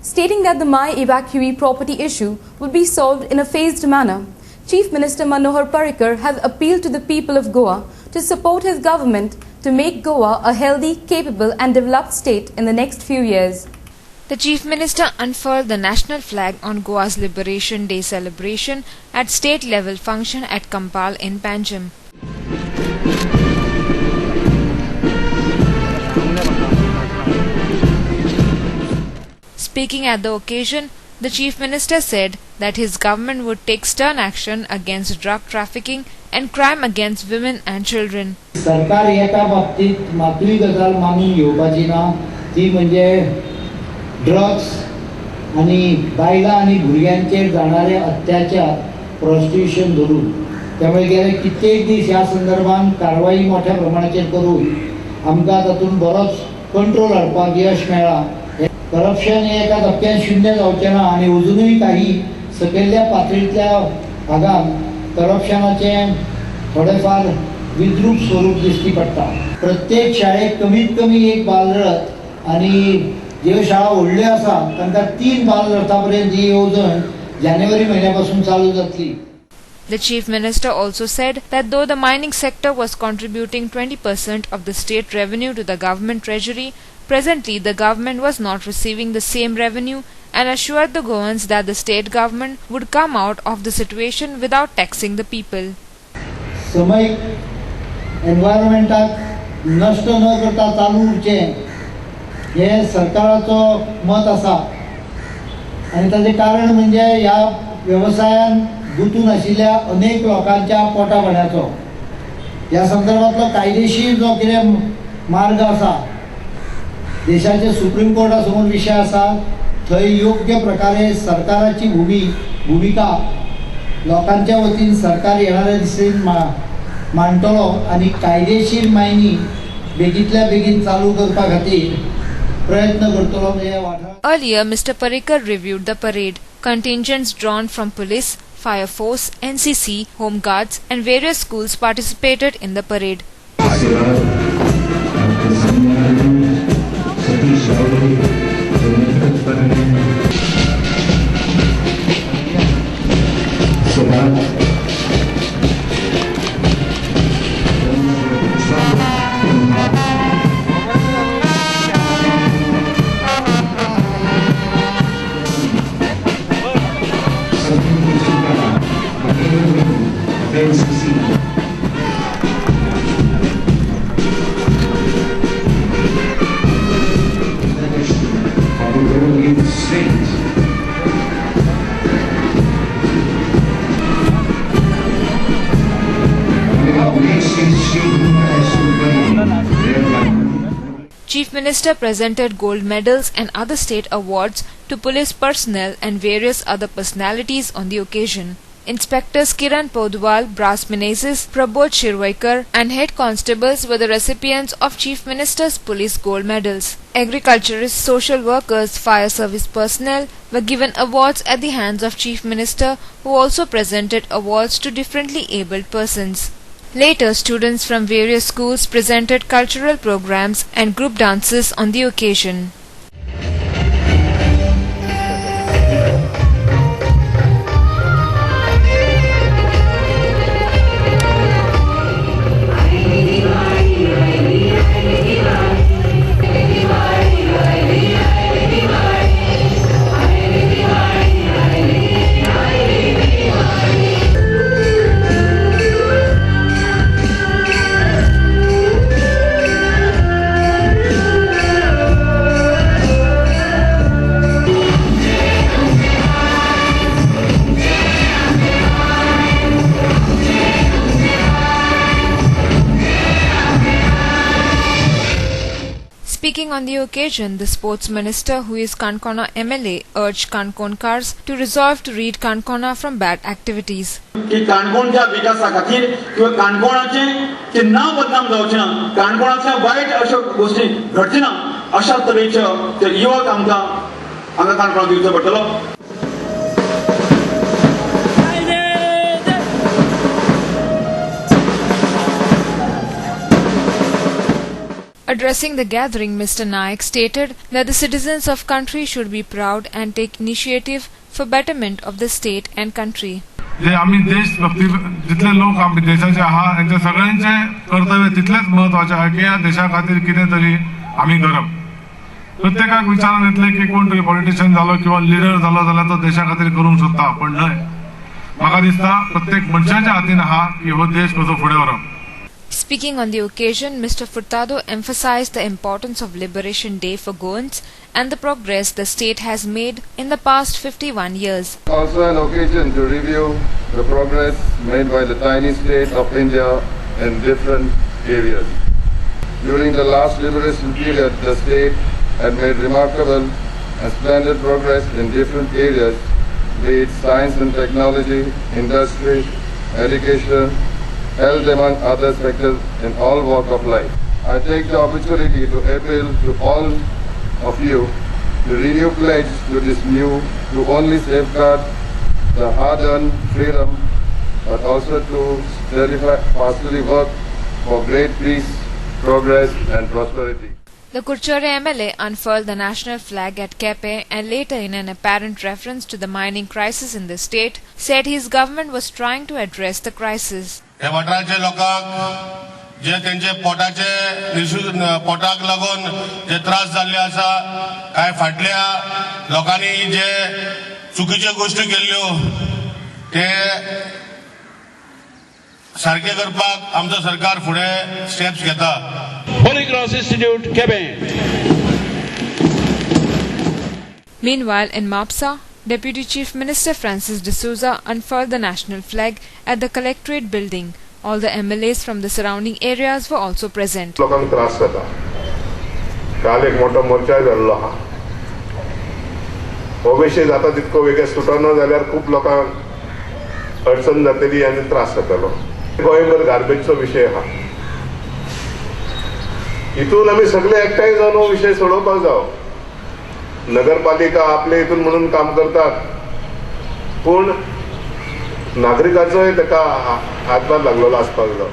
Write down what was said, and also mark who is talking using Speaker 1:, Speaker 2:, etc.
Speaker 1: stating that the Mai evacuee property issue would be solved in a phased manner. Chief Minister Manohar Parrikar has appealed to the people of Goa to support his government to make Goa a healthy, capable and developed state in the next few years.
Speaker 2: The Chief Minister unfurled the national flag on Goa's Liberation Day celebration at state-level function at Kampal in Panjim. Speaking at the occasion, the Chief Minister said that his government would take stern action against drug trafficking and crime against women and children.
Speaker 3: सरकार एका बाबतीत मातूय गजाल मानून घेवपाची ना ती म्हणजे ड्रग्स आणि बायलां आणि भुरग्यांचेर जाणारे अत्याचार प्रॉस्टिट्यूशन धरून त्यामुळे गेले कित्येक दीस ह्या संदर्भात कारवाई मोठ्या प्रमाणाचेर करून आमकां तातूंत बरोच कंट्रोल हाडपाक यश मेळ्ळा. करप्शन हे एका धपक्यान शून्य जावचें ना आनी अजुनूय काही सकयल्ल्या पातळींतल्या भागांत करप्शनाचे थोडेफार विद्रूप स्वरूप दिसती पडटा. प्रत्येक शाळेक कमीत कमी एक बालरथ आनी ज्यो शाळा व्हडल्यो आसा तांकां 3 बालरथां पर्यंत ही येवजण जानेवारी म्हयन्यापासून चालू जातली.
Speaker 2: The Chief Minister also said that though the mining sector was contributing 20% of the state revenue to the government treasury, presently the government was not receiving the same revenue and assured the Goans that the state government would come out of the situation without taxing the people.
Speaker 3: समयिक एनवायरमेंटाक नष्ट न करता चालू उरचें हे सरकाराचो मत आसा आनी ताचें कारण म्हणजे ह्या वेवसायान गुंतून आशिल्ल्या अनेक लोकांच्या पोटा पाण्याचो. ह्या संदर्भातलो कायदेशीर जो कितें मार्ग आसा देशाचे सुप्रीम कोर्टा समोर विषय आसा थंय योग्य प्रकारे सरकाराची भूमिका लोकांच्या वतीन सरकार येणाऱ्या दिसेन मांडटलो आनी कायदेशीर मायनी बेगींतल्या बेगीन चालू करपा खातीर प्रयत्न करतलो.
Speaker 2: Earlier, Mr. Parrikar reviewed the parade. Contingents drawn from police, fire force, NCC, home guards and various schools participated in the parade. Chief Minister presented gold medals and other state awards to police personnel and various other personalities on the occasion. Inspectors Kiran Podwal, Brass Menezes, Prabodh Shirvaikar and head constables were the recipients of Chief Minister's police gold medals. Agriculturists, social workers, fire service personnel were given awards at the hands of Chief Minister, who also presented awards to differently abled persons. Later, students from various schools presented cultural programs and group dances on the occasion. Speaking on the occasion, the sports minister, who is Kankona MLA, urged Kankonkars to resolve to rid Kankona from bad activities.
Speaker 4: की काणकोणच्या विकासा खातीर किंवा काणकोणाचे नाव बदनाम जावचें ना, काणकोणाच्या वायट अशा गोष्टी घडचे ना अशा तरेच्यो ते युवक आमकां हांगा काणकोणाक दिवचो पडटलो.
Speaker 2: Addressing the gathering, Mr. Naik stated that the citizens of country should be proud and take initiative for betterment of the state and country.
Speaker 5: जे आम्ही देशभक्ती जितले लोक आम्ही देशाचे आहात त्यांचे सगळ्यांचे कर्तव्य तितलेच महत्वाचे आहे की या देशा खातीर कितें तरी आम्ही करप. प्रत्येकाक विचारान येतले की कोण तरी पॉलिटिशियन जालो किंवा लिडर जालो जाल्यार तो देशा खातीर करूंक सोदता, पण न्हय. म्हाका दिसता प्रत्येक मनशाच्या हातीन आहा की हो देश कसो फुडें व्हरप.
Speaker 2: Speaking on the occasion, Mr. Furtado emphasized the importance of Liberation Day for Goans and the progress the state has made in the past 51 years.
Speaker 6: Also an occasion to review the progress made by the tiny state of India in different areas. During the last liberation period, the state had made remarkable and splendid progress in different areas, be it science and technology, industry, education, health, among other sectors in all walks of life. I take the opportunity to appeal to all of you to renew pledge to this new, to only safeguard the hard-earned freedom, but also to steadfastly work for great peace, progress and prosperity.
Speaker 2: The Kurchere MLA unfurled the national flag at Kepe and later, in an apparent reference to the mining crisis in the state, said his government was trying to address the crisis.
Speaker 7: ह्या वाठाराच्या लोकांक जे त्यांचे पोटाक लागून जे त्रास जाल्ले आसा, काय फाटल्या लोकांनी जे चुकीच्यो गोष्टी केल्ल्यो ते सारखे करपाक आमचो सरकार फुडें स्टेप्स घेता.
Speaker 8: Holy Cross Institute, Kepe.
Speaker 2: Meanwhile, in Mapsa, Deputy Chief Minister Francis D'Souza unfurled the national flag at the Collectorate building. All the MLAs from the surrounding areas were also present.
Speaker 9: लोकांक त्रास जाता. काल एक मोठो मोर्चा जाल्लो आहा. OBC जाता तितको वेगळे सुटना जाल्यार खूब लोकांक अडचण जातली आनी त्रास जातलो. गोंयभर गार्बेजचो विशय आहा. हितून आमी सगळे एकठांय जावन हो विशय सोडोवपाक जावो. नगरपालिका आपले हितून म्हणून काम करतात, पण नागरिकाचोय ताका हातभार लागलेलो आसपाक जाय.